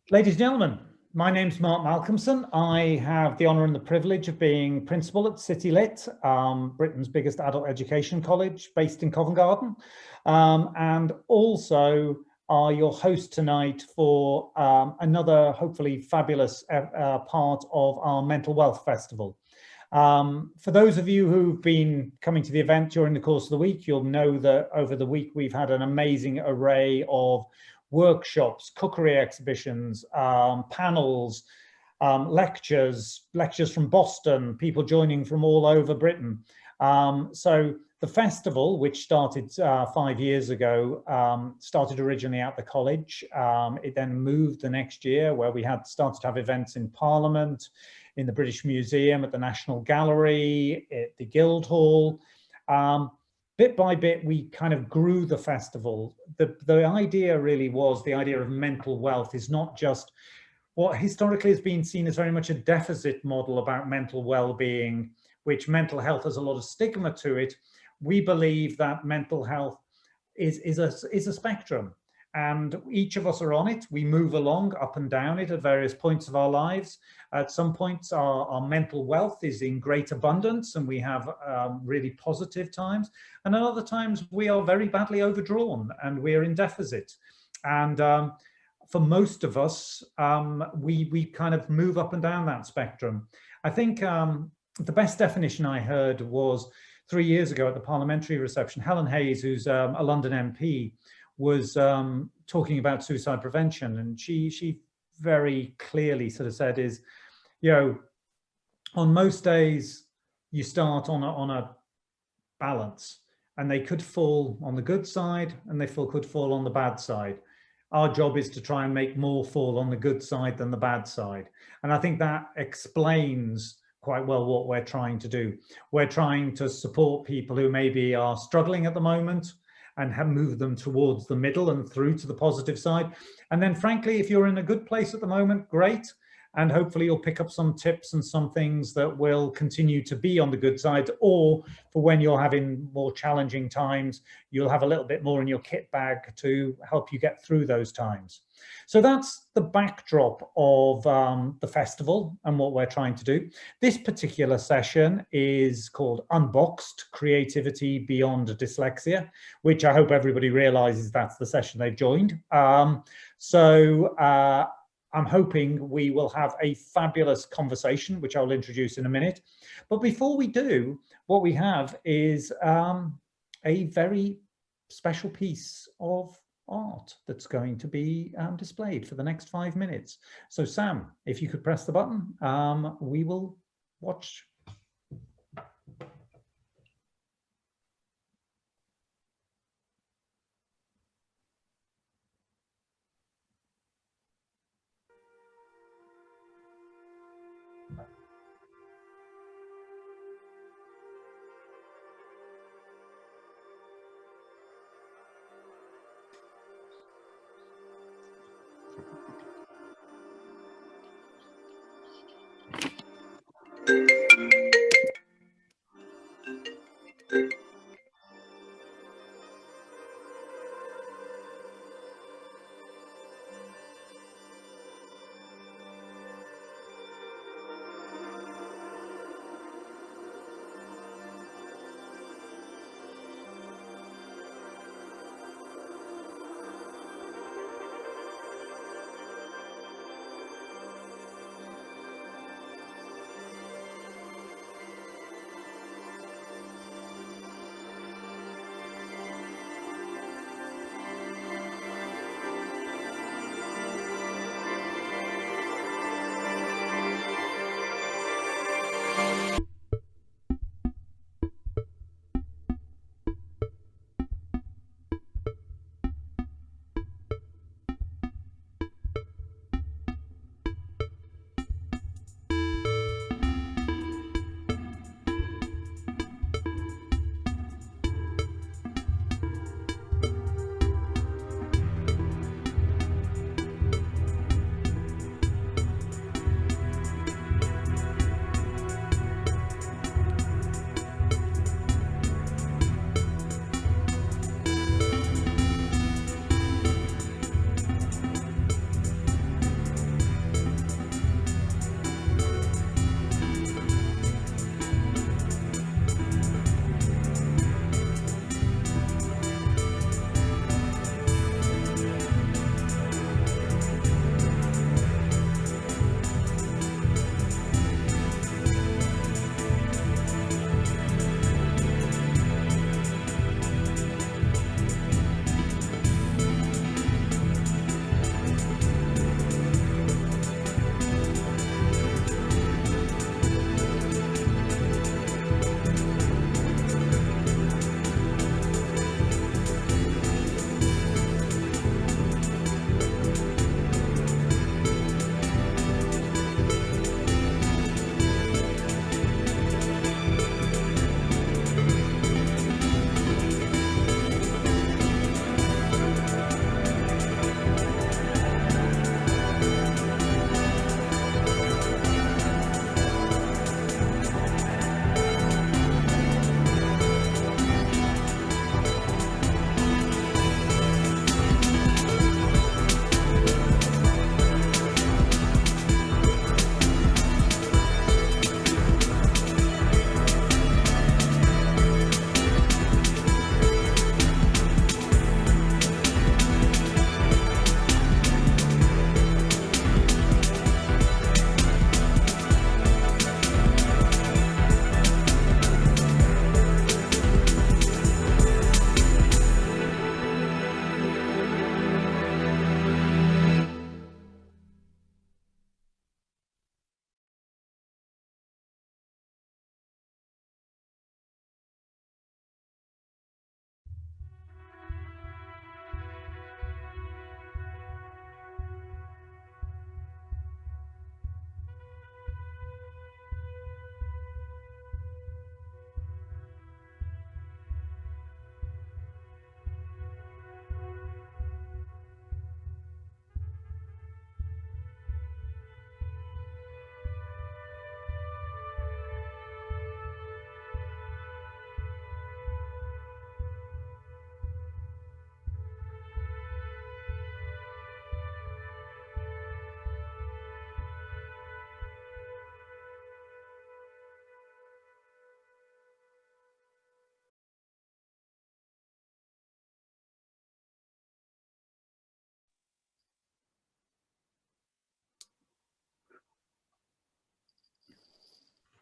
Ladies and gentlemen, my name's Mark Malcolmson. I have the honour and the privilege of being principal at City Lit, Britain's biggest adult education college based in Covent Garden, and also are your host tonight for another hopefully fabulous part of our Mental Wealth Festival. For those of you who've been coming to the event during the course of the week, you'll know that over the week we've had an amazing array of workshops, cookery exhibitions, panels, lectures from Boston, people joining from all over Britain. So the festival, which started 5 years ago, started originally at the college. It then moved the next year where we had started to have events in Parliament, in the British Museum, at the National Gallery, at the Guildhall. Bit by bit, we kind of grew the festival. The idea really was the idea of mental wealth is not just what historically has been seen as very much a deficit model about mental well-being, which mental health has a lot of stigma to it. We believe that mental health is a spectrum, and each of us are on it. We move along up and down it at various points of our lives. At some points, our mental wealth is in great abundance and we have really positive times. And at other times, we are very badly overdrawn and we're in deficit. And for most of us, we kind of move up and down that spectrum. I think the best definition I heard was 3 years ago at the parliamentary reception. Helen Hayes, who's a London MP, was talking about suicide prevention, and she very clearly sort of said is, you know, on most days you start on a balance, and they could fall on the good side and they could fall on the bad side. Our job is to try and make more fall on the good side than the bad side, and I think that explains quite well what we're trying to do. We're trying to support people who maybe are struggling at the moment and have moved them towards the middle and through to the positive side. And then frankly, if you're in a good place at the moment, great. And hopefully you'll pick up some tips and some things that will continue to be on the good side, or for when you're having more challenging times, you'll have a little bit more in your kit bag to help you get through those times. So that's the backdrop of the festival and what we're trying to do. This particular session is called Unboxed, Creativity Beyond Dyslexia, which I hope everybody realizes that's the session they've joined. I'm hoping we will have a fabulous conversation, which I'll introduce in a minute. But before we do, what we have is a very special piece of art that's going to be displayed for the next 5 minutes. So Sam, if you could press the button, we will watch.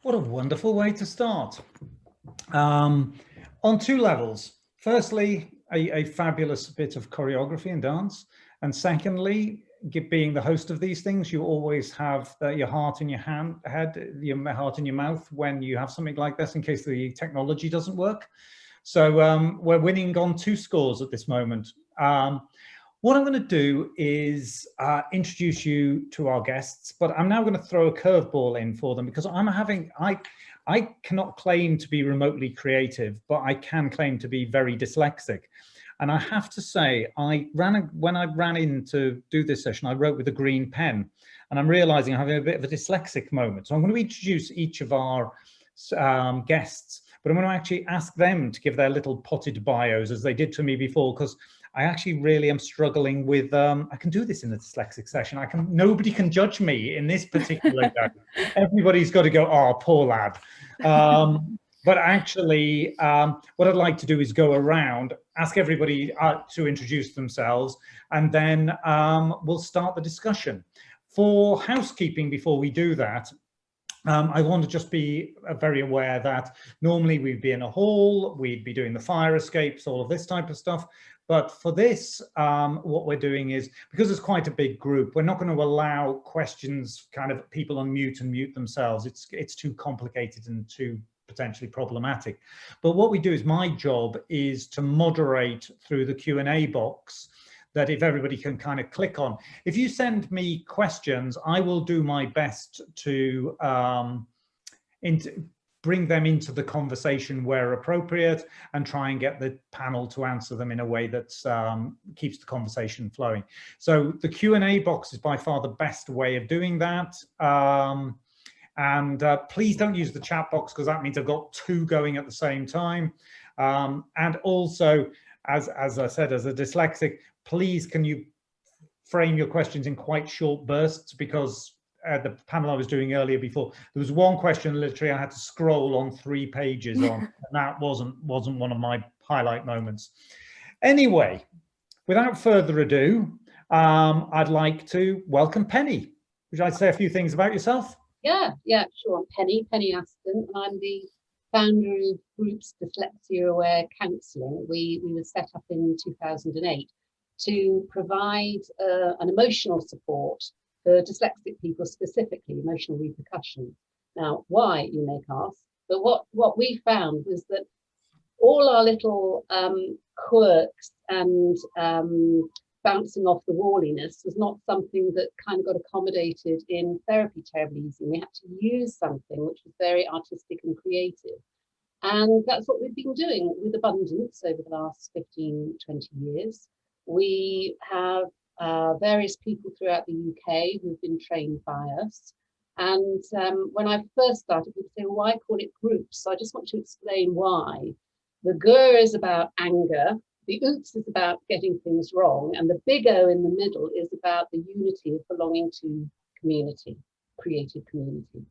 What a wonderful way to start. On two levels. Firstly, a fabulous bit of choreography and dance. And secondly, being the host of these things, you always have your heart in your your heart in your mouth when you have something like this in case the technology doesn't work. So we're winning on 2 scores at this moment. What I'm going to do is introduce you to our guests, but I'm now going to throw a curveball in for them because I cannot claim to be remotely creative, but I can claim to be very dyslexic. And I have to say, when I ran in to do this session, I wrote with a green pen, and I'm realizing I'm having a bit of a dyslexic moment. So I'm going to introduce each of our guests, but I'm going to actually ask them to give their little potted bios as they did to me before, because I actually really am struggling with, I can do this in a dyslexic session. Nobody can judge me in this particular day. Everybody's got to go, oh, poor lad. But actually, what I'd like to do is go around, ask everybody to introduce themselves, and then we'll start the discussion. For housekeeping, before we do that, I want to just be very aware that normally we'd be in a hall, we'd be doing the fire escapes, all of this type of stuff. But for this, what we're doing is, because it's quite a big group, we're not going to allow questions, kind of people unmute and mute themselves. It's too complicated and too potentially problematic. But what we do is, my job is to moderate through the Q&A box that if everybody can kind of click on. If you send me questions, I will do my best to bring them into the conversation where appropriate and try and get the panel to answer them in a way that keeps the conversation flowing. So the Q&A box is by far the best way of doing that. And please don't use the chat box, because that means I've got 2 going at the same time. And also, as I said, as a dyslexic, please can you frame your questions in quite short bursts, because the panel I was doing earlier before, there was one question literally I had to scroll on 3 pages on, and that wasn't one of my highlight moments. Anyway, without further ado, I'd like to welcome Pennie. Would you like to say a few things about yourself? Yeah, sure. I'm Pennie Aston, and I'm the founder of GroOops Dyslexia Aware Counselling. We were set up in 2008 to provide an emotional support for dyslexic people, specifically emotional repercussions. Now, why, you may ask, but what we found was that all our little quirks and bouncing off the walliness was not something that kind of got accommodated in therapy terribly easily. We had to use something which was very artistic and creative. And that's what we've been doing with abundance over the last 15, 20 years. We have various people throughout the UK who've been trained by us. And when I first started, people say, well, why call it groups? So I just want to explain why. The GR is about anger. The OOPS is about getting things wrong, and the big O in the middle is about the unity of belonging to community, creative community.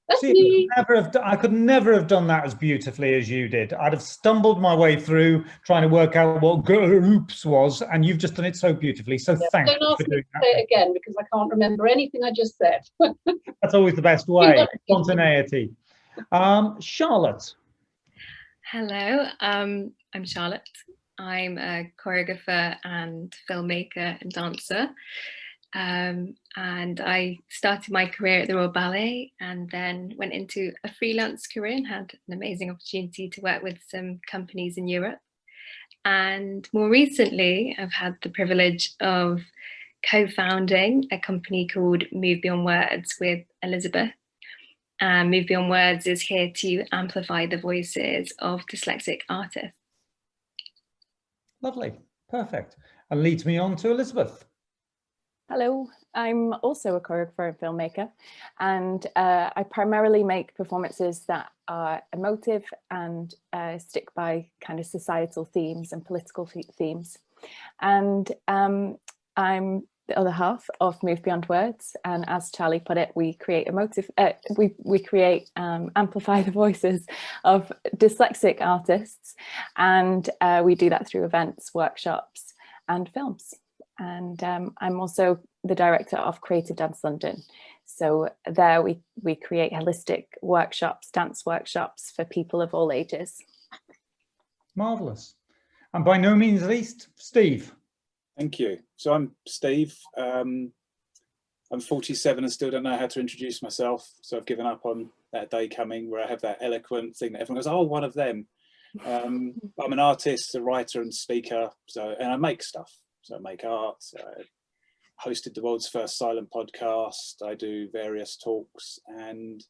That's me. I could never have done that as beautifully as you did. I'd have stumbled my way through trying to work out what GroOops was, and you've just done it so beautifully. So thank you for doing that. Say it again, because I can't remember anything I just said. That's always the best way. Spontaneity. Charlotte. Hello, I'm Charlotte. I'm a choreographer and filmmaker and dancer. And I started my career at the Royal Ballet and then went into a freelance career and had an amazing opportunity to work with some companies in Europe. And more recently, I've had the privilege of co-founding a company called Move Beyond Words with Elizabeth. And Move Beyond Words is here to amplify the voices of dyslexic artists. Lovely, perfect. And leads me on to Elizabeth. Hello, I'm also a choreographer and filmmaker, and I primarily make performances that are emotive and stick by kind of societal themes and political themes. And I'm the other half of Move Beyond Words, and as Charlie put it, we create amplify the voices of dyslexic artists, and we do that through events, workshops and films. And I'm also the director of Creative Dance London. So there we we create holistic workshops, dance workshops for people of all ages. Marvellous. And by no means least, Steve. Thank you. So I'm Steve. I'm 47 and still don't know how to introduce myself. So I've given up on that day coming where I have that eloquent thing that everyone goes, oh, one of them. I'm an artist, a writer and speaker. And I make stuff. So I make art. I hosted the world's first silent podcast. I do various talks and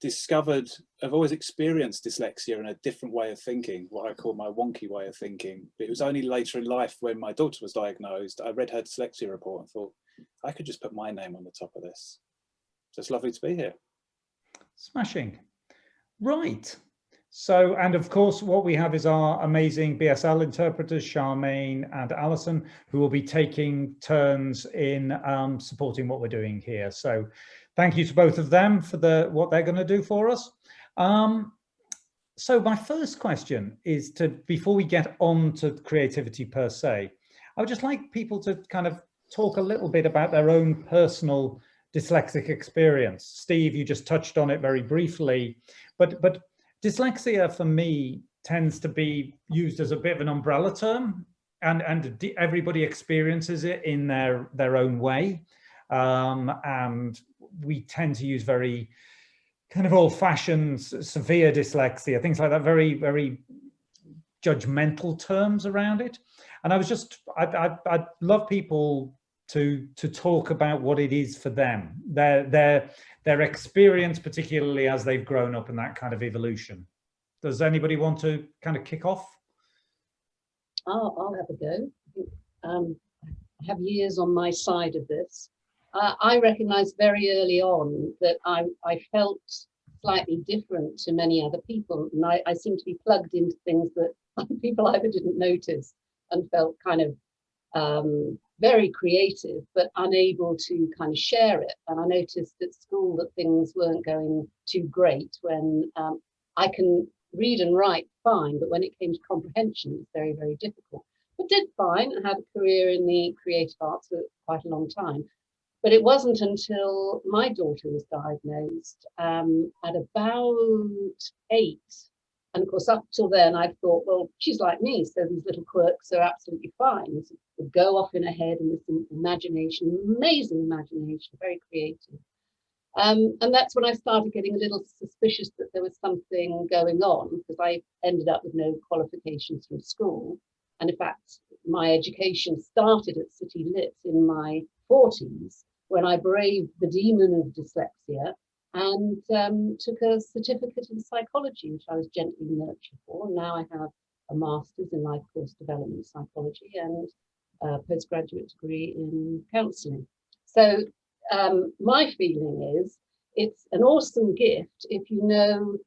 discovered, I've always experienced dyslexia in a different way of thinking, what I call my wonky way of thinking. But it was only later in life when my daughter was diagnosed, I read her dyslexia report and thought, I could just put my name on the top of this. So it's lovely to be here. Smashing. Right. So, and of course, what we have is our amazing BSL interpreters, Charmaine and Alison, who will be taking turns in supporting what we're doing here. So thank you to both of them for what they're going to do for us. So my first question is before we get on to creativity per se, I would just like people to kind of talk a little bit about their own personal dyslexic experience. Steve, you just touched on it very briefly, but dyslexia for me tends to be used as a bit of an umbrella term, and everybody experiences it in their own way. And we tend to use very kind of old-fashioned severe dyslexia, things like that, very, very judgmental terms around it. And I'd love people to talk about what it is for them, their experience, particularly as they've grown up and that kind of evolution. Does anybody want to kind of kick off? I'll have a go. I have years on my side of this. I recognized very early on that I felt slightly different to many other people, and I seemed to be plugged into things that other people either didn't notice and felt kind of very creative, but unable to kind of share it. And I noticed at school that things weren't going too great when I can read and write fine, but when it came to comprehension, it's very, very difficult. But did fine. I had a career in the creative arts for quite a long time. But it wasn't until my daughter was diagnosed at about 8. And of course, up till then, I thought, well, she's like me, so these little quirks are absolutely fine. So would go off in her head and this imagination, amazing imagination, very creative. And that's when I started getting a little suspicious that there was something going on, because I ended up with no qualifications from school. And in fact, my education started at City Lit in my 40s, when I braved the demon of dyslexia and took a certificate in psychology, which I was gently nurtured for. And now I have a master's in life course development psychology and a postgraduate degree in counselling. So my feeling is it's an awesome gift if you know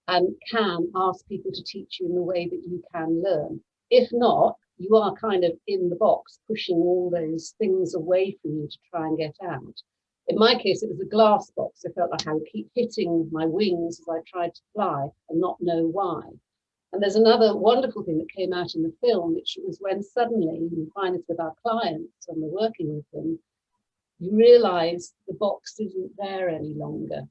and can ask people to teach you in the way that you can learn. If not, you are kind of in the box, pushing all those things away from you to try and get out. In my case, it was a glass box. I felt like I would keep hitting my wings as I tried to fly and not know why. And there's another wonderful thing that came out in the film, which was when suddenly, you find this with our clients when we're working with them, you realize the box isn't there any longer.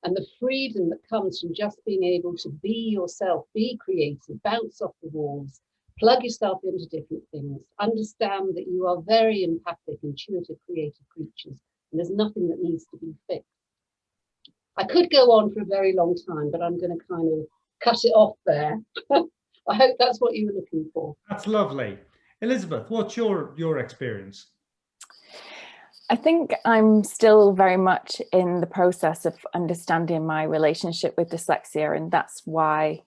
And the freedom that comes from just being able to be yourself, be creative, bounce off the walls, plug yourself into different things, understand that you are very empathic, intuitive, creative creatures, and there's nothing that needs to be fixed. I could go on for a very long time, but I'm going to kind of cut it off there. I hope that's what you were looking for. That's lovely. Elizabeth, what's your experience? I think I'm still very much in the process of understanding my relationship with dyslexia, and that's why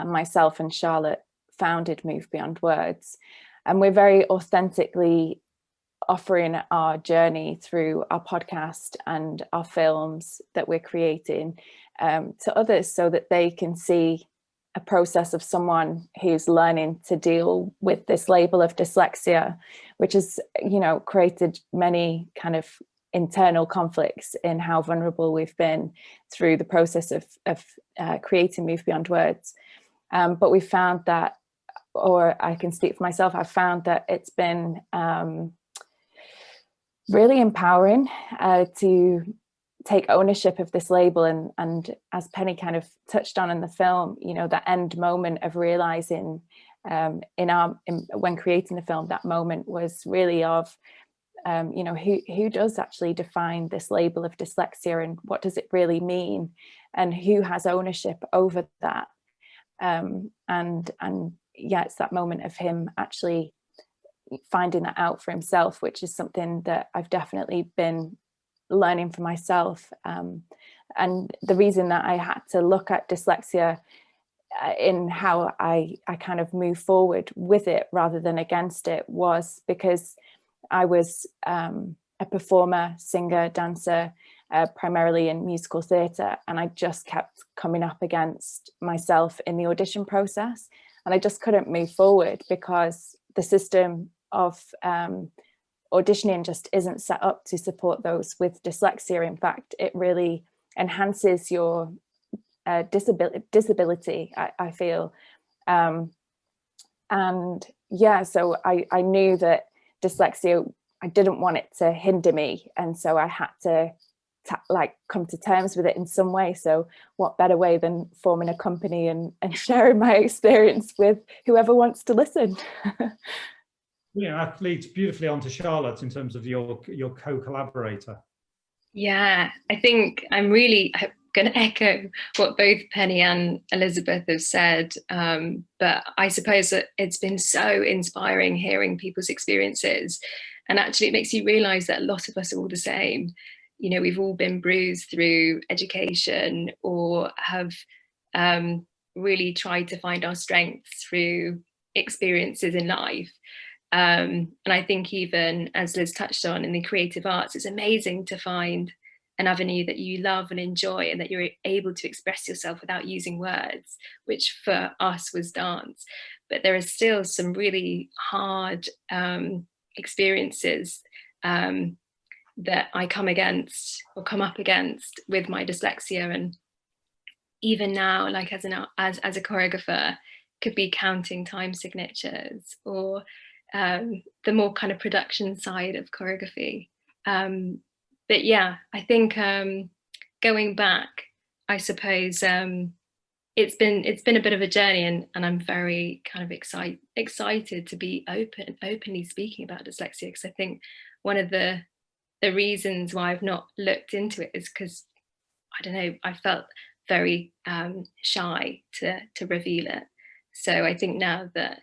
myself and Charlotte founded Move Beyond Words. And we're very authentically offering our journey through our podcast and our films that we're creating to others, so that they can see a process of someone who's learning to deal with this label of dyslexia, which has, you know, created many kind of internal conflicts in how vulnerable we've been through the process of creating Move Beyond Words. But we found that, or I can speak for myself, I've found that it's been really empowering to take ownership of this label, and as Pennie kind of touched on in the film, you know, that end moment of realizing when creating the film, that moment was really of you know, who does actually define this label of dyslexia, and what does it really mean, and who has ownership over that. And yeah, it's that moment of him actually finding that out for himself, which is something that I've definitely been learning for myself. And the reason that I had to look at dyslexia in how I kind of move forward with it rather than against it was because I was a performer, singer, dancer, primarily in musical theatre, and I just kept coming up against myself in the audition process, and I just couldn't move forward because the system of auditioning just isn't set up to support those with dyslexia. In fact, it really enhances your disability, I feel. And yeah, so I knew that dyslexia, I didn't want it to hinder me, and so I had to like come to terms with it in some way. So what better way than forming a company and sharing my experience with whoever wants to listen. Yeah, that leads beautifully on to Charlotte in terms of your co-collaborator. Yeah, I think I'm going to echo what both Pennie and Elizabeth have said, but I suppose that it's been so inspiring hearing people's experiences, and actually it makes you realise that a lot of us are all the same. You know, we've all been bruised through education, or have really tried to find our strengths through experiences in life. And I think, even as Liz touched on, in the creative arts, it's amazing to find an avenue that you love and enjoy, and that you're able to express yourself without using words, which for us was dance. But there are still some really hard experiences that I come up against with my dyslexia. And even now, like as a choreographer, could be counting time signatures, or the more kind of production side of choreography. But yeah, I think going back, I suppose it's been a bit of a journey, and I'm very kind of excited to be openly speaking about dyslexia, because I think one of the reasons why I've not looked into it is because, I don't know, I felt very shy to reveal it. So I think now that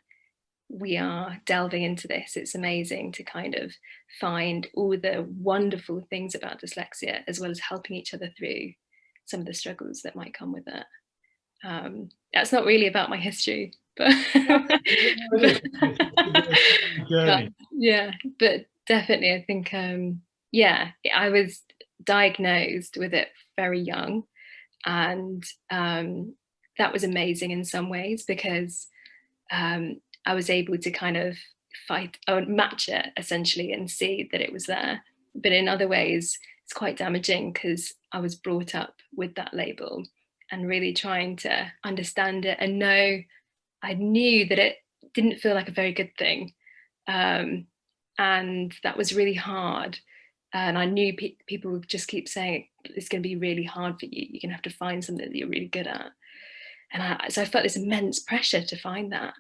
we are delving into this, it's amazing to kind of find all the wonderful things about dyslexia, as well as helping each other through some of the struggles that might come with it. That's not really about my history, but yeah, but definitely I think yeah, I was diagnosed with it very young, and that was amazing in some ways, because I was able to kind of match it essentially and see that it was there. But in other ways, it's quite damaging, because I was brought up with that label and really trying to understand it and I knew that it didn't feel like a very good thing. And that was really hard. And I knew people would just keep saying, it's going to be really hard for you. You're going to have to find something that you're really good at. And so I felt this immense pressure to find that.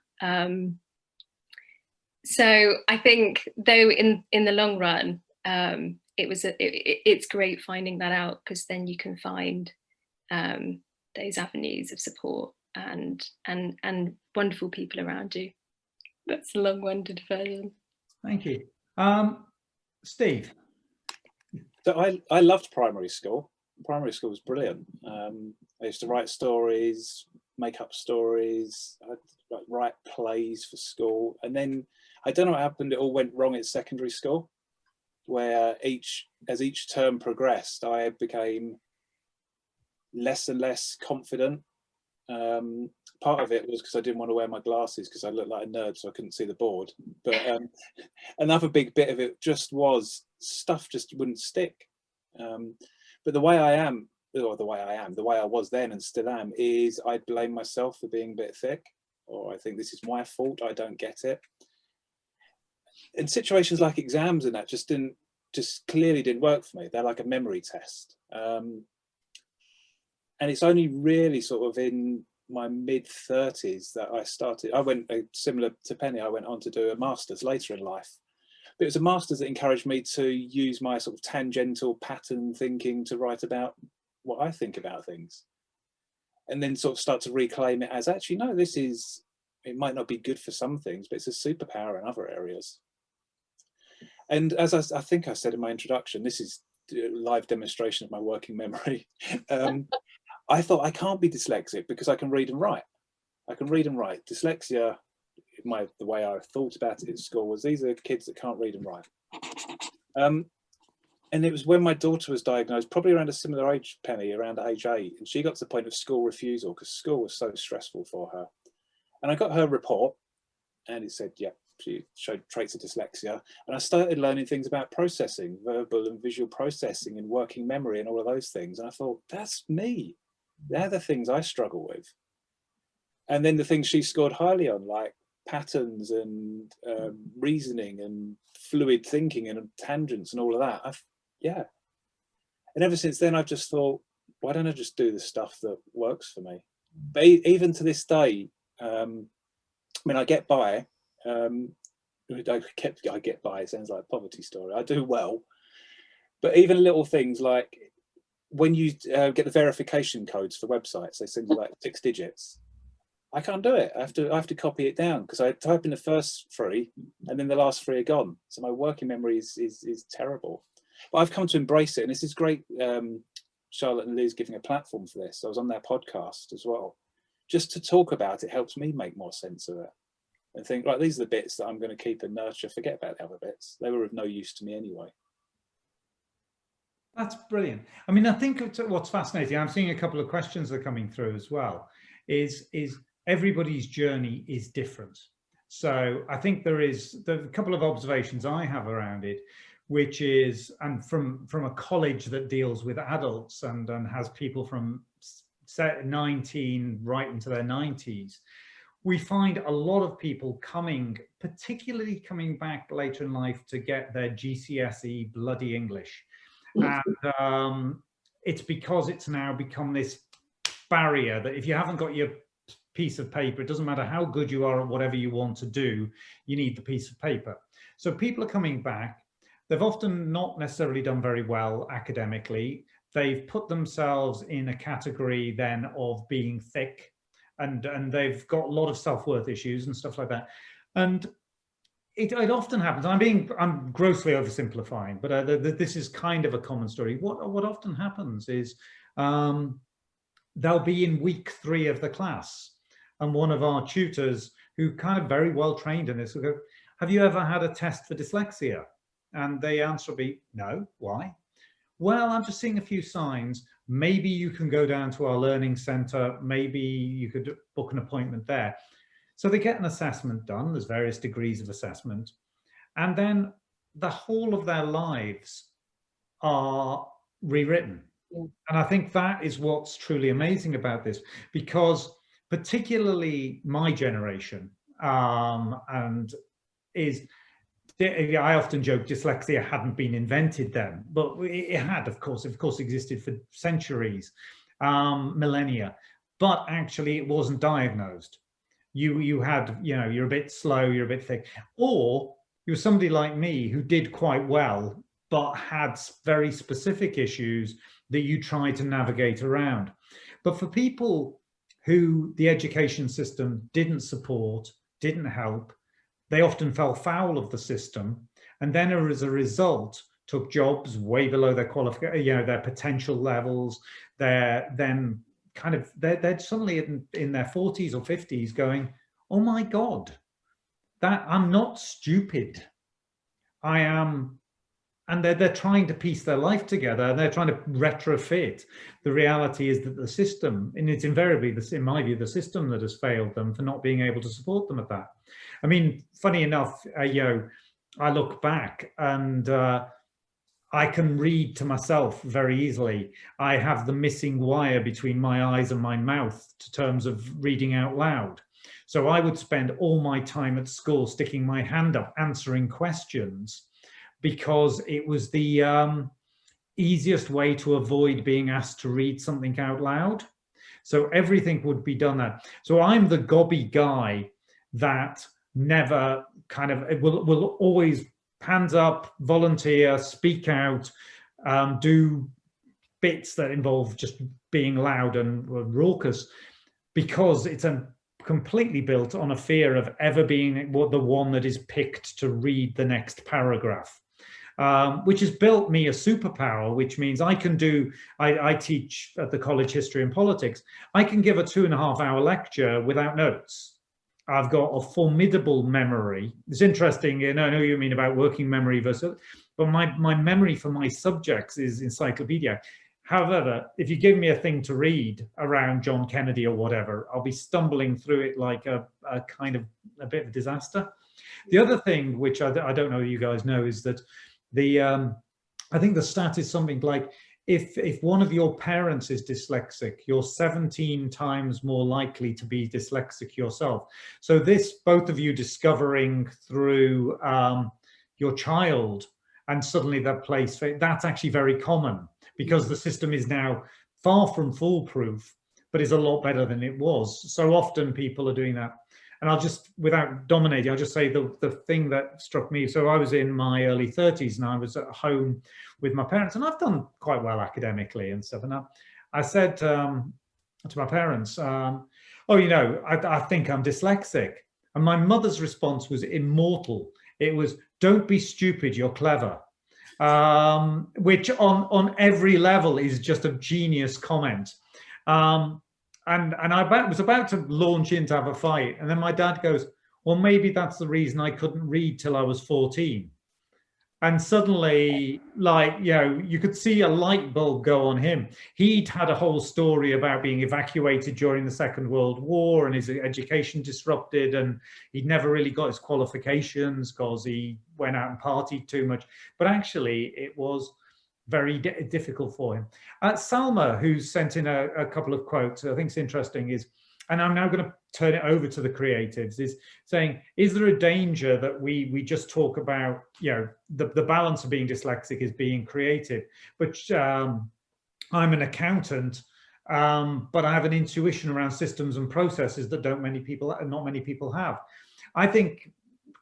So I think, though, in the long run, it's great finding that out, because then you can find those avenues of support and wonderful people around you. That's a long-winded version. Thank you. Steve. So I loved primary school. Primary school was brilliant. I used to write stories, make up stories, I'd write plays for school, and then I don't know what happened, it all went wrong at secondary school, where as each term progressed, I became less and less confident. Part of it was because I didn't want to wear my glasses because I looked like a nerd, so I couldn't see the board. But another big bit of it just was stuff just wouldn't stick. But the way I was then and still am, is I blame myself for being a bit thick, or I think this is my fault, I don't get it. In situations like exams and that, just didn't, just clearly didn't work for me. They're like a memory test. And it's only really sort of in my mid-30s that I went, similar to Pennie, I went on to do a master's later in life. But it was a master's that encouraged me to use my sort of tangential pattern thinking to write about what I think about things. And then sort of start to reclaim it as, actually, no, it might not be good for some things, but it's a superpower in other areas. And as I think I said in my introduction, this is a live demonstration of my working memory. I thought I can't be dyslexic because I can read and write. I can read and write. Dyslexia, the way I thought about it at school was, these are kids that can't read and write. And it was when my daughter was diagnosed, probably around a similar age, Pennie, around age 8, and she got to the point of school refusal because school was so stressful for her. And I got her report, and it said, yeah, she showed traits of dyslexia. And I started learning things about processing, verbal and visual processing and working memory and all of those things. And I thought, that's me. They're the things I struggle with. And then the things she scored highly on, like patterns and reasoning and fluid thinking and tangents and all of that. Yeah. And ever since then, I've just thought, why don't I just do the stuff that works for me? But even to this day, I mean, I get by. I get by. It sounds like a poverty story. I do well. But even little things like when you get the verification codes for websites, they send you like 6 digits. I can't do it. I have to copy it down because I type in the first 3 and then the last 3 are gone. So my working memory is terrible. But I've come to embrace it, and this is great. Charlotte and Liz giving a platform for this. I was on their podcast as well. Just to talk about it helps me make more sense of it and think, right, these are the bits that I'm going to keep and nurture. Forget about the other bits. They were of no use to me anyway. That's brilliant. I mean, I think what's fascinating, I'm seeing a couple of questions that are coming through as well, is everybody's journey is different. So I think there's a couple of observations I have around it, which is, and from a college that deals with adults and has people from 19 right into their 90s, we find a lot of people particularly coming back later in life to get their GCSE bloody English. And it's because it's now become this barrier that if you haven't got your piece of paper, it doesn't matter how good you are at whatever you want to do, you need the piece of paper. So people are coming back. They've often not necessarily done very well academically. They've put themselves in a category then of being thick, and they've got a lot of self-worth issues and stuff like that. And it often happens. I'm grossly oversimplifying, but this is kind of a common story. What often happens is they'll be in week 3 of the class, and one of our tutors, who kind of very well trained in this, will go, "Have you ever had a test for dyslexia?" And the answer will be, "No." "Why?" "Well, I'm just seeing a few signs. Maybe you can go down to our learning center. Maybe you could book an appointment there." So they get an assessment done. There's various degrees of assessment. And then the whole of their lives are rewritten. Yeah. And I think that is what's truly amazing about this, because particularly my generation, and is, I often joke dyslexia hadn't been invented then, but it had, of course existed for centuries, millennia, but actually it wasn't diagnosed. You had, you're a bit slow, you're a bit thick, or you're somebody like me who did quite well, but had very specific issues that you tried to navigate around. But for people who the education system didn't support, didn't help, they often fell foul of the system, and then as a result took jobs way below their qualification, their potential levels. They're suddenly in their 40s or 50s going, "Oh my God, that I'm not stupid. I am." And they're trying to piece their life together, and they're trying to retrofit. The reality is that the system, and it's invariably, in my view, the system that has failed them for not being able to support them at that. I mean, funny enough, I look back and I can read to myself very easily. I have the missing wire between my eyes and my mouth in terms of reading out loud. So I would spend all my time at school sticking my hand up, answering questions. because it was the easiest way to avoid being asked to read something out loud. So everything would be done that. So I'm the gobby guy that never kind of will always hands up, volunteer, speak out, do bits that involve just being loud and raucous, because it's completely built on a fear of ever being the one that is picked to read the next paragraph. Which has built me a superpower, which means I can do, I teach at the college history and politics. I can give a 2.5-hour lecture without notes. I've got a formidable memory. It's interesting, I know you mean about working memory versus, but my memory for my subjects is encyclopedia. However, if you give me a thing to read around John Kennedy or whatever, I'll be stumbling through it like a kind of a bit of a disaster. The other thing, which I don't know you guys know, is that I think the stat is something like, if one of your parents is dyslexic, you're 17 times more likely to be dyslexic yourself. So this, both of you discovering through your child, and suddenly that place, that's actually very common, because the system is now far from foolproof, but is a lot better than it was. So often people are doing that. And I'll just, without dominating, I'll just say the thing that struck me. So I was in my early 30s and I was at home with my parents, and I've done quite well academically and stuff. And I said to my parents, oh, you know, I think I'm dyslexic. And my mother's response was immortal. It was, don't be stupid, you're clever. Which on every level is just a genius comment. And I was about to launch in to have a fight, and then my dad goes, well, maybe that's the reason I couldn't read till I was 14. And suddenly, like, you know, you could see a light bulb go on him. He'd had a whole story about being evacuated during the Second World War and his education disrupted, and he'd never really got his qualifications because he went out and partied too much. But actually, it was very difficult for him. Salma, who's sent in a couple of quotes, I think it's interesting, is, and I'm now going to turn it over to the creatives, is saying, is there a danger that we just talk about, you know, the balance of being dyslexic is being creative, but I'm an accountant, but I have an intuition around systems and processes that not many people have. I think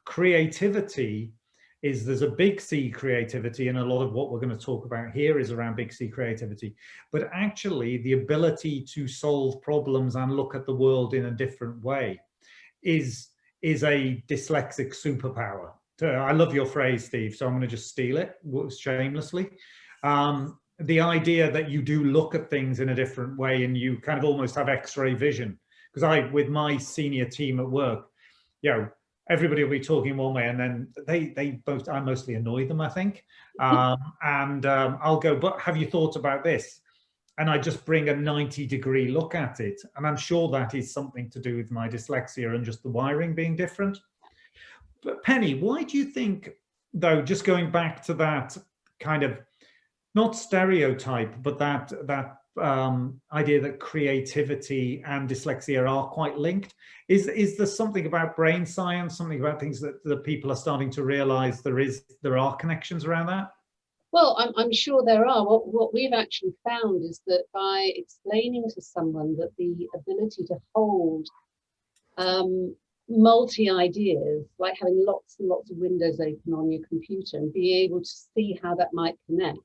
creativity is, there's a big C creativity, and a lot of what we're going to talk about here is around big C creativity, but actually the ability to solve problems and look at the world in a different way is a dyslexic superpower. I love your phrase, Steve, so I'm going to just steal it shamelessly. The idea that you do look at things in a different way, and you kind of almost have X-ray vision, because with my senior team at work, you know, everybody will be talking one way, and then I mostly annoy them, I think. I'll go, but have you thought about this? And I just bring a 90-degree look at it. And I'm sure that is something to do with my dyslexia and just the wiring being different. But Pennie, why do you think, though, just going back to that kind of, not stereotype, but that idea that creativity and dyslexia are quite linked? Is there something about brain science, something about things that people are starting to realize there are connections around that? Well, I'm sure there are. What we've actually found is that by explaining to someone that the ability to hold multi-ideas, like having lots and lots of windows open on your computer and be able to see how that might connect,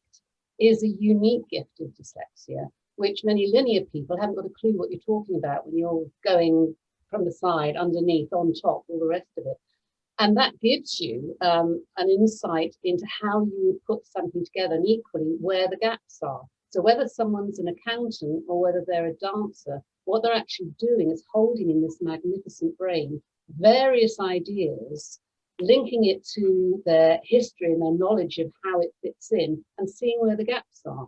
is a unique gift of dyslexia, which many linear people haven't got a clue what you're talking about when you're going from the side, underneath, on top, all the rest of it. And that gives you an insight into how you would put something together, and equally where the gaps are. So whether someone's an accountant or whether they're a dancer, what they're actually doing is holding in this magnificent brain various ideas, linking it to their history and their knowledge of how it fits in, and seeing where the gaps are.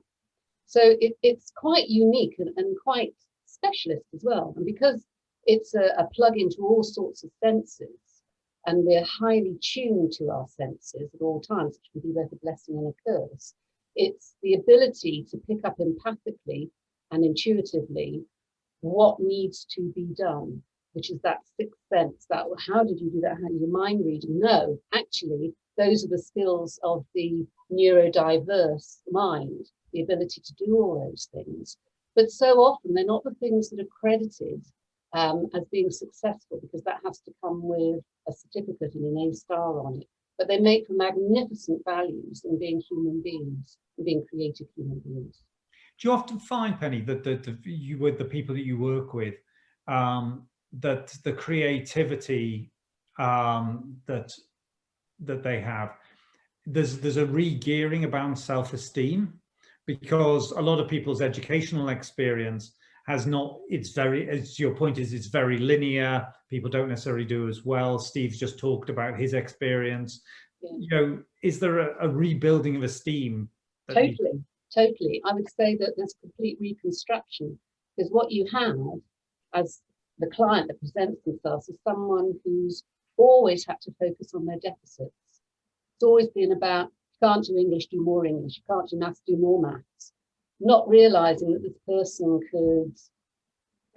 So it's quite unique and quite specialist as well. And because it's a plug into all sorts of senses, and we're highly tuned to our senses at all times, which can be both a blessing and a curse, it's the ability to pick up empathically and intuitively what needs to be done, which is that sixth sense, that how did you do that? How do you mind reading? No, actually, those are the skills of the neurodiverse mind, the ability to do all those things. But so often they're not the things that are credited as being successful, because that has to come with a certificate and an A star on it. But they make for magnificent values in being human beings, and being creative human beings. Do you often find, Pennie, that you, with the people that you work with, that the creativity that they have, there's a re-gearing about self-esteem? Because a lot of people's educational experience has not, it's very, as your point is, it's very linear. People don't necessarily do as well. Steve's just talked about his experience. Yeah. You know, is there a rebuilding of esteem? Totally. I would say that there's complete reconstruction, because what you have as the client that presents themselves is someone who's always had to focus on their deficits. It's always been about, you can't do English, do more English. You can't do maths, do more maths. Not realizing that this person could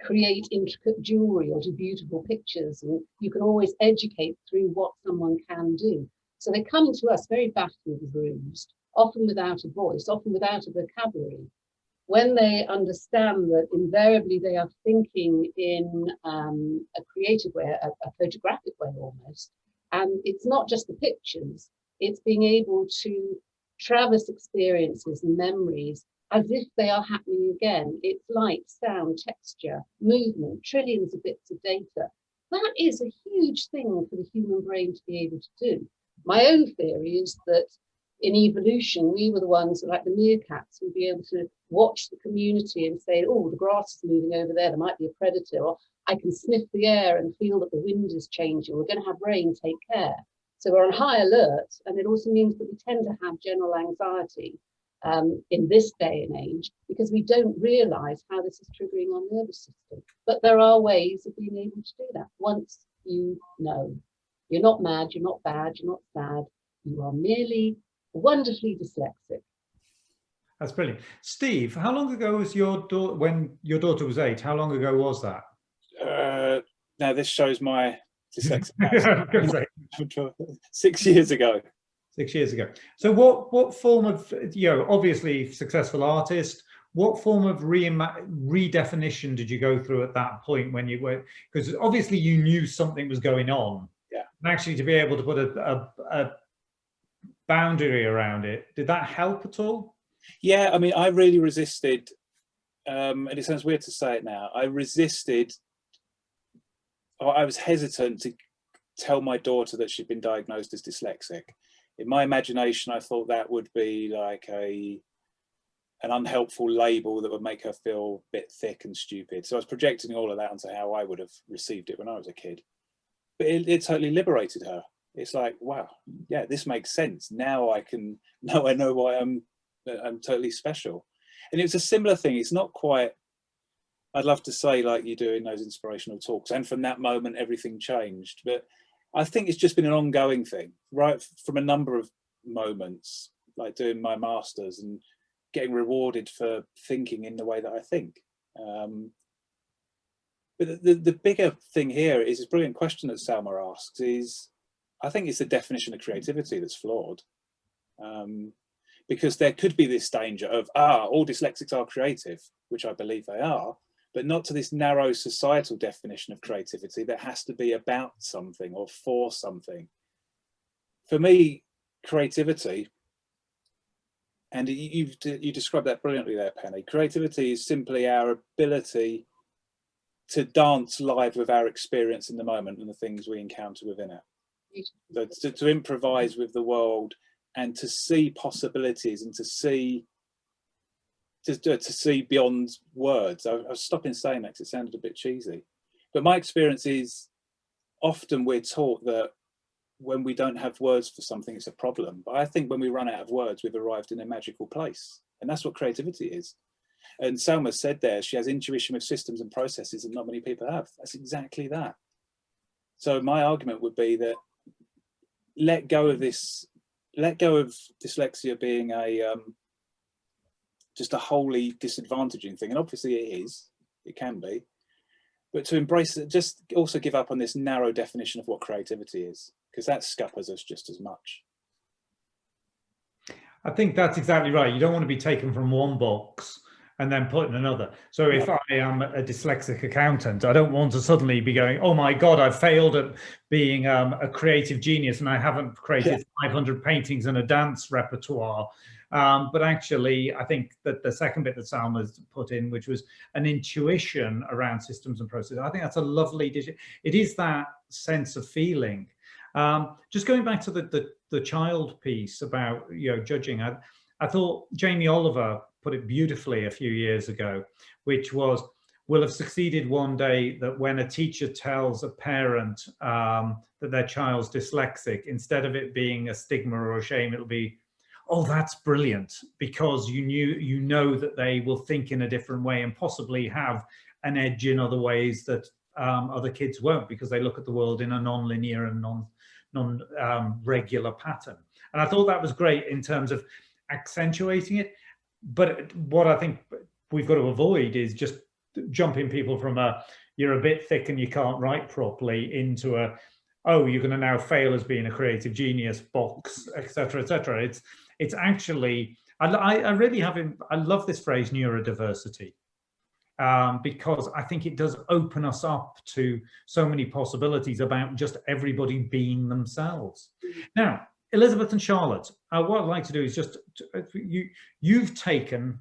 create intricate jewelry or do beautiful pictures, and you can always educate through what someone can do. So they come to us very battered and bruised, often without a voice, often without a vocabulary. When they understand that invariably they are thinking in a creative way, a photographic way almost, and it's not just the pictures, it's being able to traverse experiences and memories as if they are happening again. It's light, sound, texture, movement, trillions of bits of data. That is a huge thing for the human brain to be able to do. My own theory is that in evolution, we were the ones, like the meerkats, would be able to watch the community and say, oh, the grass is moving over there might be a predator, or I can sniff the air and feel that the wind is changing, we're going to have rain, take care. So we're on high alert, and it also means that we tend to have general anxiety in this day and age, because we don't realize how this is triggering our nervous system. But there are ways of being able to do that once you know. You're not mad, you're not bad, you're not sad, you are merely wonderfully dyslexic. That's brilliant. Steve, how long ago was your daughter, when your daughter was 8, how long ago was that? Now this shows my dyslexia. 6 years ago. 6 years ago. So what form of, you know, obviously successful artist, what form of redefinition did you go through at that point when you were, because obviously you knew something was going on. Yeah. And actually to be able to put a boundary around it, did that help at all? Yeah, I mean, I really resisted, and it sounds weird to say it now, I resisted, or I was hesitant to tell my daughter that she'd been diagnosed as dyslexic. In my imagination, I thought that would be like an unhelpful label that would make her feel a bit thick and stupid. So I was projecting all of that onto how I would have received it when I was a kid. But it totally liberated her. It's like, wow, yeah, this makes sense. Now I know why I'm totally special. And it was a similar thing. It's not quite, I'd love to say like you do in those inspirational talks, and from that moment everything changed, but I think it's just been an ongoing thing, right from a number of moments, like doing my masters and getting rewarded for thinking in the way that I think. But the bigger thing here is this brilliant question that Salma asks is, I think it's the definition of creativity that's flawed. Because there could be this danger of, all dyslexics are creative, which I believe they are, but not to this narrow societal definition of creativity that has to be about something or for something. For me, creativity, and you described that brilliantly there, Pennie, creativity is simply our ability to dance live with our experience in the moment and the things we encounter within it. So to improvise with the world and to see possibilities and to see beyond words. I was stopping saying that because it sounded a bit cheesy. But my experience is often we're taught that when we don't have words for something, it's a problem. But I think when we run out of words, we've arrived in a magical place. And that's what creativity is. And Salma said there, she has intuition with systems and processes that not many people have. That's exactly that. So my argument would be that let go of dyslexia being just a wholly disadvantaging thing. And obviously it can be. But to embrace it, just also give up on this narrow definition of what creativity is, because that scuppers us just as much. I think that's exactly right. You don't want to be taken from one box and then put in another. So if I am a dyslexic accountant, I don't want to suddenly be going, oh my God, I've failed at being a creative genius and I haven't created 500 paintings and a dance repertoire. But actually, I think that the second bit that Salma's put in, which was an intuition around systems and processes, I think that's a lovely digit. It is that sense of feeling. Just going back to the child piece about, you know, judging, I thought Jamie Oliver put it beautifully a few years ago, which was, we'll have succeeded one day that when a teacher tells a parent that their child's dyslexic, instead of it being a stigma or a shame, it'll be, oh, that's brilliant, because you know that they will think in a different way and possibly have an edge in other ways that other kids won't, because they look at the world in a non-linear and non-regular pattern. And I thought that was great in terms of accentuating it. But what I think we've got to avoid is just jumping people from a, you're a bit thick and you can't write properly, into a, oh, you're going to now fail as being a creative genius box, etc., etc. It's actually, I really I love this phrase neurodiversity, because I think it does open us up to so many possibilities about just everybody being themselves. Now, Elizabeth and Charlotte, what I'd like to do is just, you've taken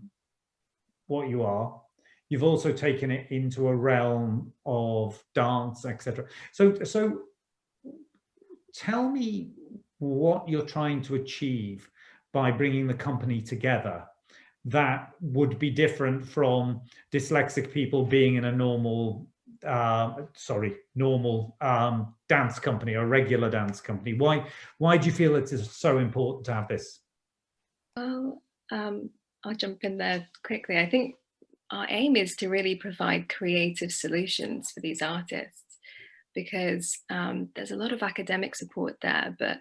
what you are, you've also taken it into a realm of dance, etc. So tell me what you're trying to achieve by bringing the company together that would be different from dyslexic people being in a normal dance company or regular dance company. Why do you feel it is so important to have this? Well, I'll jump in there quickly. I think our aim is to really provide creative solutions for these artists, because there's a lot of academic support there, but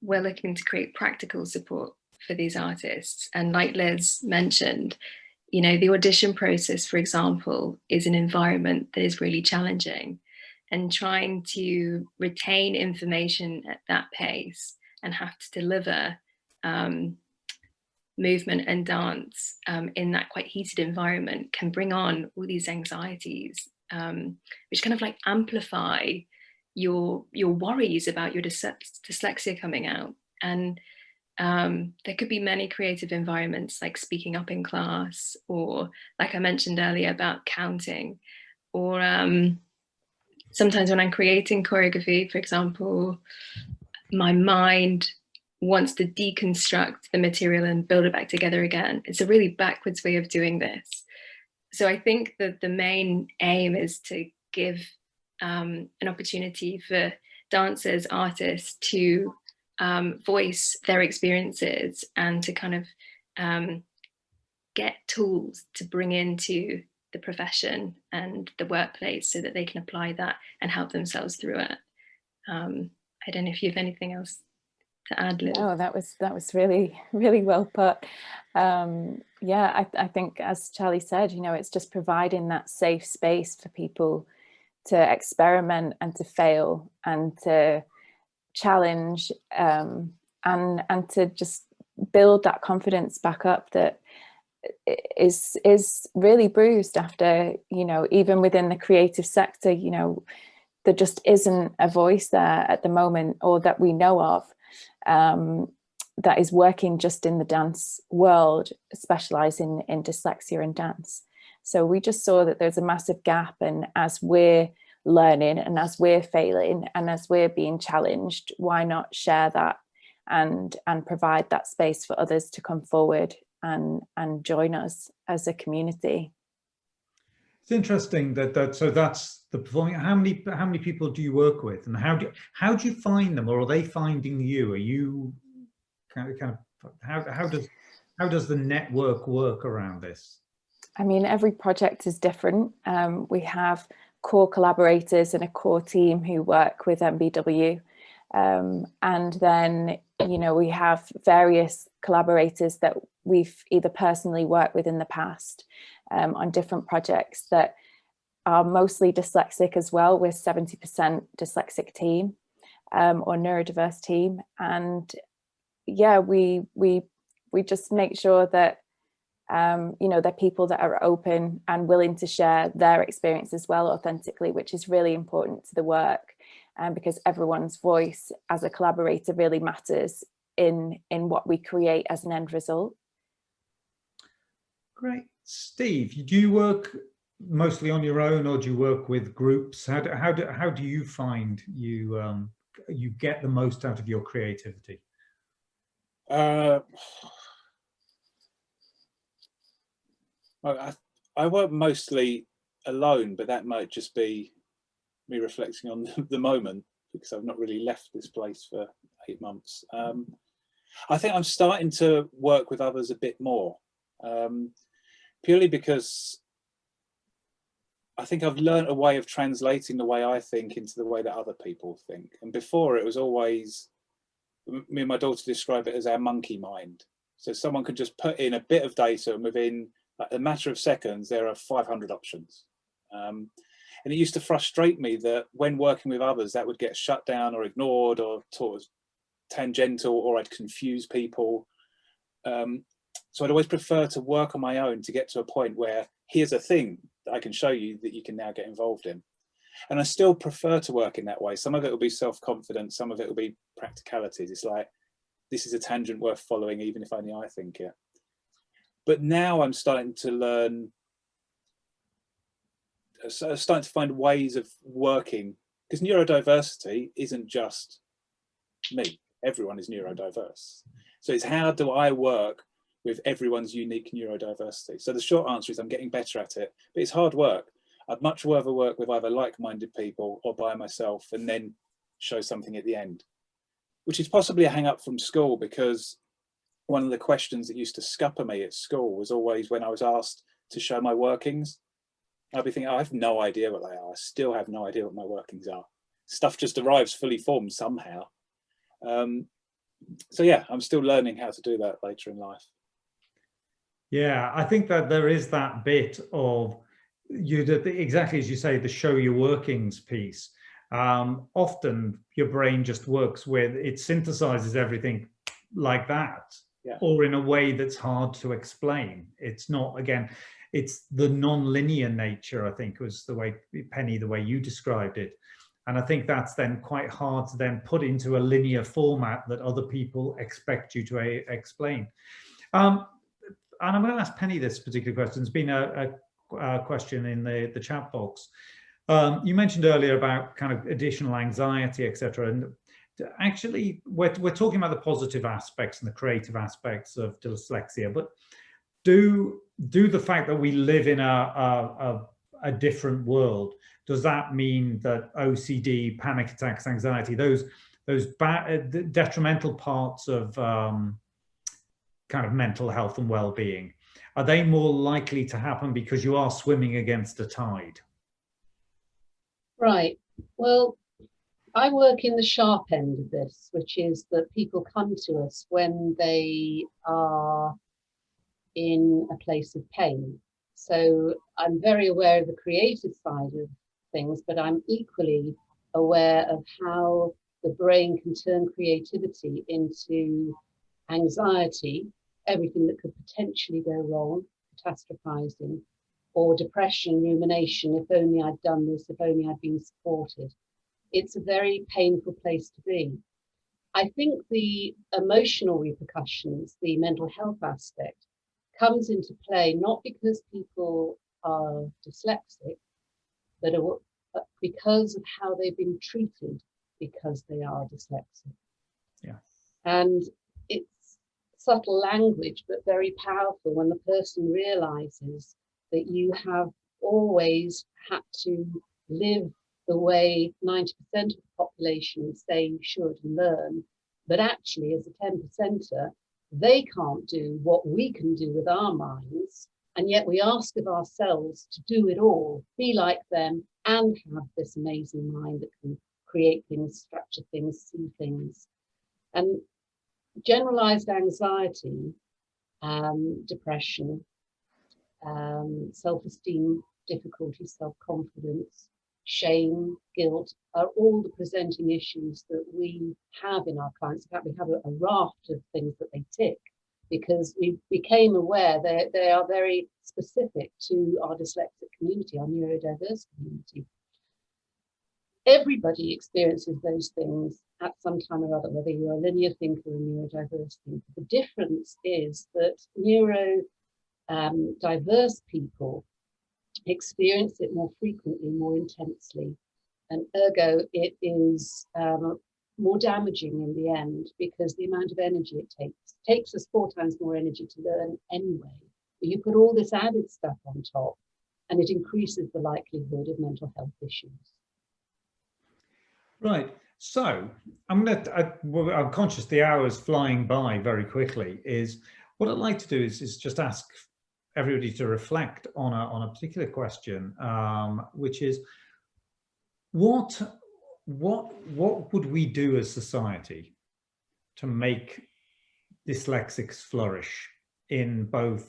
we're looking to create practical support for these artists. And like Liz mentioned, you know, the audition process, for example, is an environment that is really challenging, and trying to retain information at that pace and have to deliver movement and dance in that quite heated environment can bring on all these anxieties, which kind of like amplify your worries about your dyslexia coming out. And there could be many creative environments, like speaking up in class, or like I mentioned earlier about counting, or sometimes when I'm creating choreography, for example, my mind wants to deconstruct the material and build it back together again. It's a really backwards way of doing this. So I think that the main aim is to give an opportunity for dancers, artists to voice their experiences, and to kind of get tools to bring into the profession and the workplace so that they can apply that and help themselves through it. I don't know if you have anything else to add, Liz. Oh, that was really, really well put. Yeah, I think, as Charlie said, you know, it's just providing that safe space for people to experiment and to fail and to challenge, and to just build that confidence back up that is really bruised after, you know, even within the creative sector, you know, there just isn't a voice there at the moment, or that we know of, that is working just in the dance world, specializing in dyslexia and dance. So we just saw that there's a massive gap, and as we're learning and as we're failing and as we're being challenged, why not share that and provide that space for others to come forward and join us as a community. It's interesting so that's the performing. How many people do you work with, and how do you find them, or are they finding you? Are you kind of how does the network work around this? I mean, every project is different. We have core collaborators and a core team who work with MBW, and then, you know, we have various collaborators that we've either personally worked with in the past on different projects that are mostly dyslexic as well. We're 70% dyslexic team, or neurodiverse team, and yeah, we We just make sure that you know, they're people that are open and willing to share their experience as well authentically, which is really important to the work, because everyone's voice as a collaborator really matters in what we create as an end result. Great. Steve, do you work mostly on your own, or do you work with groups? How do you find you get the most out of your creativity? I work mostly alone, but that might just be me reflecting on the moment, because I've not really left this place for 8 months. I think I'm starting to work with others a bit more, purely because I think I've learned a way of translating the way I think into the way that other people think. And before, it was always, me and my daughter describe it as our monkey mind. So someone could just put in a bit of data, and within a matter of seconds, there are 500 options. And it used to frustrate me that when working with others, that would get shut down or ignored or taught as tangential, or I'd confuse people. So I'd always prefer to work on my own to get to a point where here's a thing that I can show you that you can now get involved in. And I still prefer to work in that way. Some of it will be self-confidence, some of it will be practicalities. It's like, this is a tangent worth following, even if only I think it. But now I'm starting to learn, starting to find ways of working, because neurodiversity isn't just me. Everyone is neurodiverse. So it's, how do I work with everyone's unique neurodiversity? So the short answer is I'm getting better at it, but it's hard work. I'd much rather work with either like-minded people or by myself and then show something at the end, which is possibly a hang up from school, because one of the questions that used to scupper me at school was always when I was asked to show my workings. I'd be thinking, oh, I have no idea what they are. I still have no idea what my workings are. Stuff just arrives fully formed somehow. So yeah, I'm still learning how to do that later in life. Yeah, I think that there is that bit of exactly as you say, the show your workings piece. Often your brain just works with, it synthesizes everything like that, yeah, or in a way that's hard to explain. It's not, again, it's the non-linear nature, I think was the way, Pennie, the way you described it. And I think that's then quite hard to then put into a linear format that other people expect you to explain. And I'm going to ask Pennie this particular question. It's been a question in the chat box. You mentioned earlier about kind of additional anxiety, etc. And actually, we're talking about the positive aspects and the creative aspects of dyslexia, but do the fact that we live in a different world, does that mean that OCD, panic attacks, anxiety, those detrimental parts of kind of mental health and well-being, are they more likely to happen because you are swimming against a tide? Right. Well, I work in the sharp end of this, which is that people come to us when they are in a place of pain. So I'm very aware of the creative side of things, but I'm equally aware of how the brain can turn creativity into anxiety, everything that could potentially go wrong, catastrophizing, or depression, rumination, if only I'd done this, if only I'd been supported. It's a very painful place to be. I think the emotional repercussions, the mental health aspect, comes into play not because people are dyslexic, but because of how they've been treated because they are dyslexic. Yeah. And it's subtle language, but very powerful when the person realizes that you have always had to live the way 90% of the population say you should learn, but actually as a 10%er, they can't do what we can do with our minds, and yet we ask of ourselves to do it all, be like them, and have this amazing mind that can create things, structure things, see things. And generalized anxiety, depression, self-esteem difficulties, self-confidence, shame, guilt are all the presenting issues that we have in our clients. In fact, we have a raft of things that they tick because we became aware that they are very specific to our dyslexic community, our neurodiverse community. Everybody experiences those things at some time or other, whether you're a linear thinker or a neurodiverse thinker. The difference is that neurodiverse people experience it more frequently, more intensely, and ergo it is more damaging in the end, because the amount of energy it takes us 4 times more energy to learn anyway. But you put all this added stuff on top, and it increases the likelihood of mental health issues. Right. So I'm conscious the hour's flying by very quickly. Is what I'd like to do is just ask everybody to reflect on a particular question, which is what would we do as society to make dyslexics flourish in both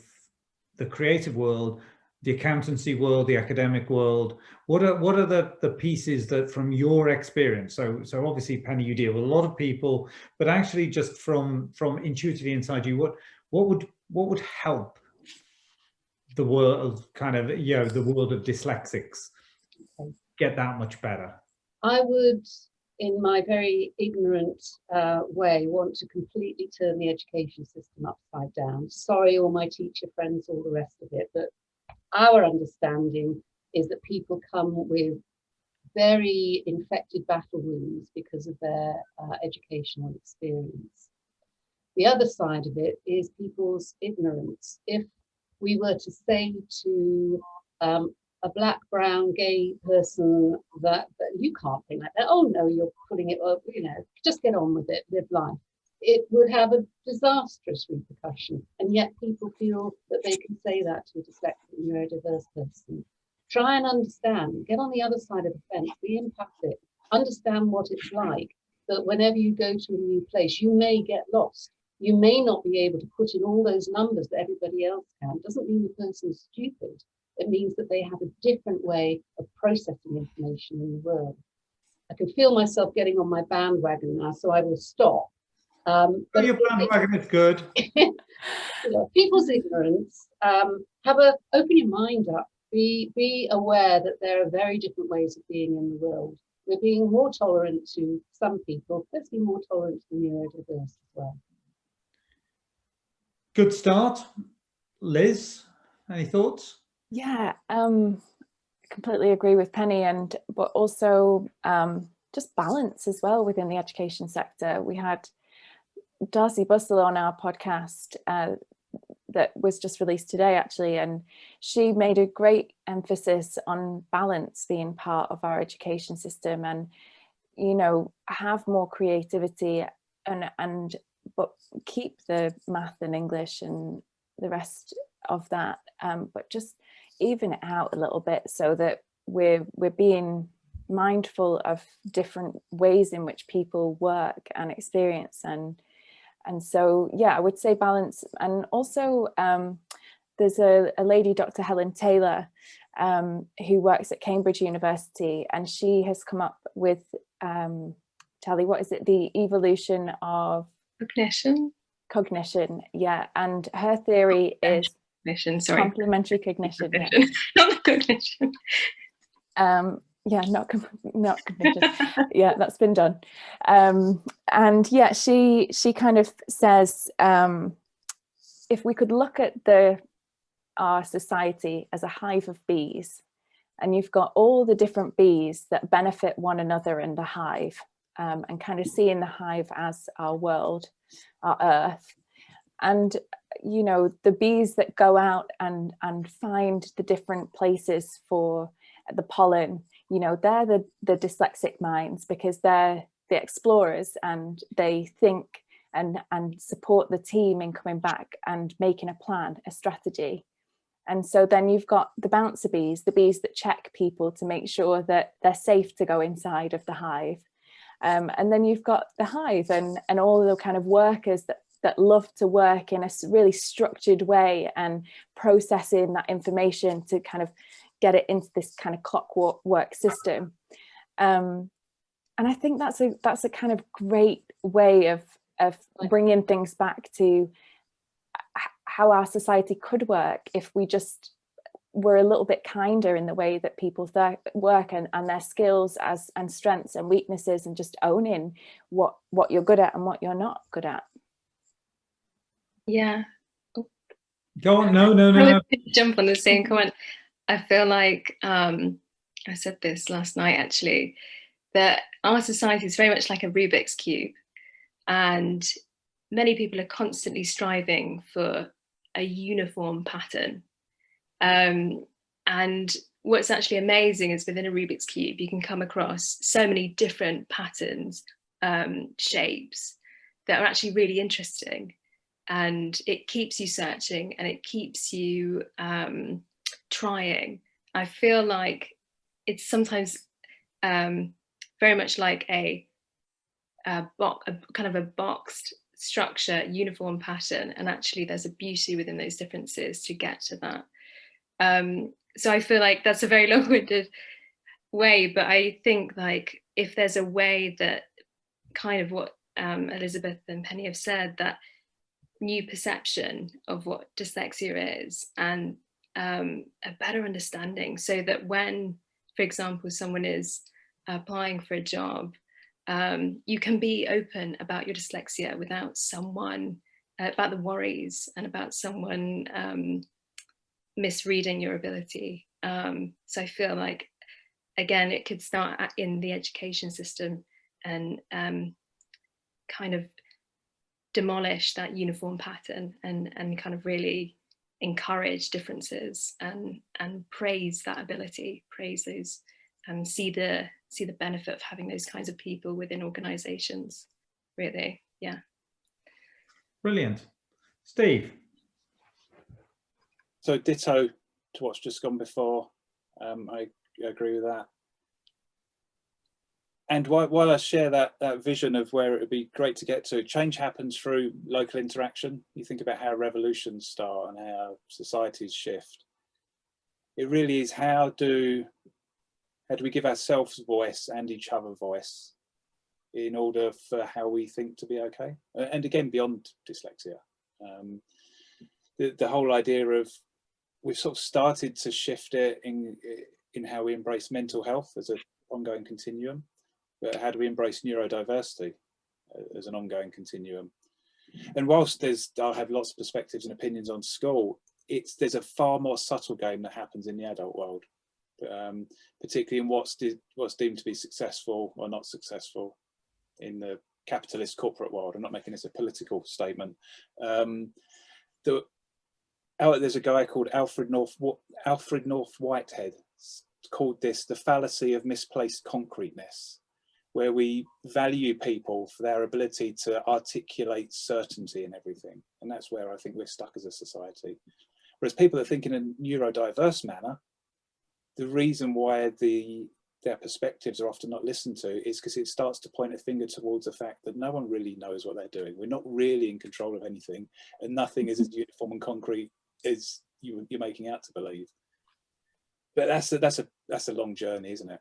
the creative world, the accountancy world, the academic world? What are the pieces that, from your experience, so obviously Pennie, you deal with a lot of people, but actually just from intuitively inside you, what would help the world, kind of, you know, the world of dyslexics get that much better? I would, in my very ignorant way, want to completely turn the education system upside down. Sorry, all my teacher friends, all the rest of it, but our understanding is that people come with very infected battle wounds because of their educational experience. The other side of it is people's ignorance. If we were to say to a black, brown, gay person that you can't think like that, oh no, you're putting it up, you know, just get on with it, live life, it would have a disastrous repercussion. And yet people feel that they can say that to a dyslexic neurodiverse person. Try and understand, get on the other side of the fence, be empathic, understand what it's like, that whenever you go to a new place, you may get lost. You may not be able to put in all those numbers that everybody else can. Doesn't mean the person's stupid. It means that they have a different way of processing information in the world. I can feel myself getting on my bandwagon now, so I will stop. But your bandwagon is good. You know, people's ignorance, open your mind up. Be aware that there are very different ways of being in the world. We're being more tolerant to some people. Let's be more tolerant to the neurodiverse as well. Good start. Liz, any thoughts? Yeah, completely agree with Pennie, but also just balance as well within the education sector. We had Darcy Bustle on our podcast that was just released today, actually, and she made a great emphasis on balance being part of our education system, and, you know, have more creativity but keep the math and English and the rest of that, but just even it out a little bit so that we're being mindful of different ways in which people work and experience. And so, yeah, I would say balance. And also there's a lady, Dr. Helen Taylor, who works at Cambridge University, and she has come up with, Tally, what is it? The evolution of cognition, yeah. And her theory is complementary cognition, yeah. Not cognition. Yeah, not cognition. Yeah, that's been done. And yeah, she kind of says, if we could look at our society as a hive of bees, and you've got all the different bees that benefit one another in the hive, and kind of seeing the hive as our world, our earth. And, you know, the bees that go out and find the different places for the pollen, you know, they're the dyslexic minds, because they're the explorers, and they think and support the team in coming back and making a plan, a strategy. And so then you've got the bouncer bees, the bees that check people to make sure that they're safe to go inside of the hive. And then you've got the hive and all the kind of workers that love to work in a really structured way and processing that information to kind of get it into this kind of clockwork system. And I think that's a kind of great way of bringing things back to how our society could work if we just were a little bit kinder in the way that people work and their skills and strengths and weaknesses, and just owning what you're good at and what you're not good at. Yeah. Go on. No. Jump on the same comment. I feel like I said this last night actually, that our society is very much like a Rubik's Cube, and many people are constantly striving for a uniform pattern. And what's actually amazing is within a Rubik's Cube, you can come across so many different patterns, shapes that are actually really interesting. And it keeps you searching and it keeps you trying. I feel like it's sometimes very much like a kind of a boxed structure, uniform pattern, and actually there's a beauty within those differences to get to that. So I feel like that's a very long-winded way, but I think like if there's a way that kind of what Elizabeth and Pennie have said, that new perception of what dyslexia is, and a better understanding, so that when, for example, someone is applying for a job, you can be open about your dyslexia without someone, about the worries and about someone misreading your ability. So I feel like, again, it could start in the education system and kind of demolish that uniform pattern and kind of really encourage differences and praise that ability, praise those, see the benefit of having those kinds of people within organizations, really. Yeah. Brilliant. Steve? So ditto to what's just gone before. I agree with that. And while I share that vision of where it would be great to get to, change happens through local interaction. You think about how revolutions start and how societies shift. It really is how do we give ourselves voice and each other voice in order for how we think to be okay? And again, beyond dyslexia. The whole idea of, we've sort of started to shift it in how we embrace mental health as an ongoing continuum. But how do we embrace neurodiversity as an ongoing continuum? And whilst I'll have lots of perspectives and opinions on school, there's a far more subtle game that happens in the adult world, particularly in what's deemed to be successful or not successful in the capitalist corporate world. I'm not making this a political statement. There's a guy called Alfred North Whitehead. It's called this the fallacy of misplaced concreteness, where we value people for their ability to articulate certainty in everything. And that's where I think we're stuck as a society. Whereas people that think in a neurodiverse manner, the reason why their perspectives are often not listened to is because it starts to point a finger towards the fact that no one really knows what they're doing. We're not really in control of anything, and nothing is as uniform and concrete as you're making out to believe. But that's a long journey, isn't it?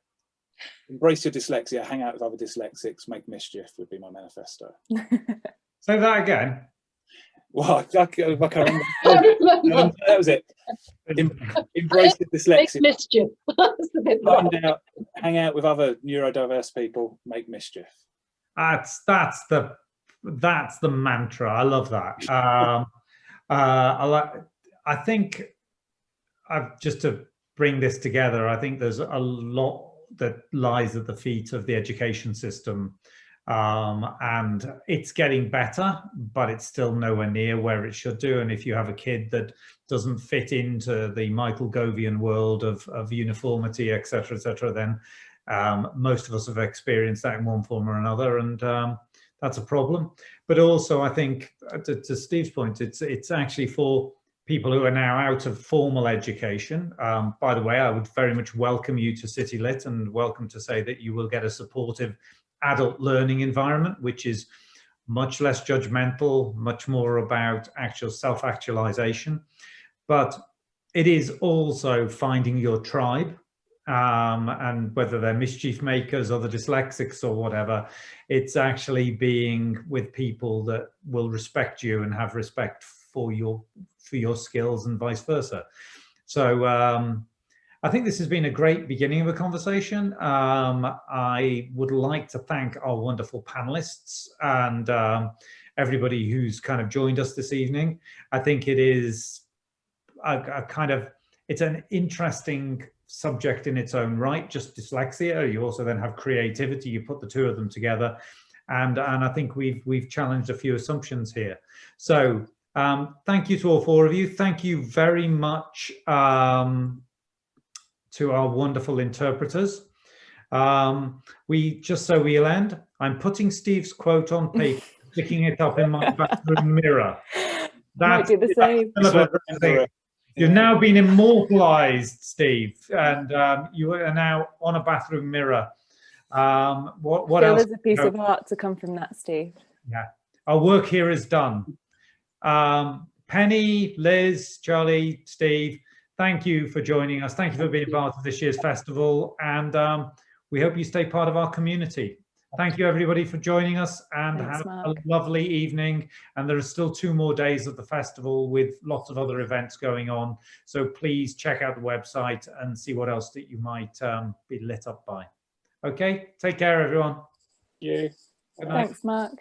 Embrace your dyslexia, hang out with other dyslexics, make mischief would be my manifesto. Say that again. Well, I can't remember. That was it. Embrace the dyslexia. Make mischief. Hang out with other neurodiverse people, make mischief. That's the mantra. I love that. I think just to bring this together, I think there's a lot that lies at the feet of the education system, and it's getting better, but it's still nowhere near where it should do. And if you have a kid that doesn't fit into the Michael Govian world of uniformity, etc., then most of us have experienced that in one form or another, and that's a problem. But also, I think, to Steve's point, it's actually for people who are now out of formal education. By the way, I would very much welcome you to City Lit, and welcome to say that you will get a supportive adult learning environment, which is much less judgmental, much more about actual self-actualization. But it is also finding your tribe, and whether they're mischief makers or the dyslexics or whatever, it's actually being with people that will respect you and have respect for for your skills and vice versa. So I think this has been a great beginning of a conversation. I would like to thank our wonderful panelists and everybody who's kind of joined us this evening. I think it is it's an interesting subject in its own right, just dyslexia. You also then have creativity, you put the two of them together. And I think we've challenged a few assumptions here. So thank you to all four of you. Thank you very much to our wonderful interpreters. We'll end. I'm putting Steve's quote on paper, sticking it up in my bathroom mirror. Might do the same. You've now been immortalized, Steve, and you are now on a bathroom mirror. What else? There's a piece of art to come from that, Steve. Yeah, our work here is done. Pennie, Liz, Charlie, Steve, thank you for joining us. Thank you for being part of this year's festival, and we hope you stay part of our community. Thank you, everybody, for joining us, and Thanks, have Mark. a lovely evening. And there are still 2 more days of the festival with lots of other events going on. So please check out the website and see what else that you might be lit up by. Okay, take care, everyone. Yeah. Good night. Thanks, Mark.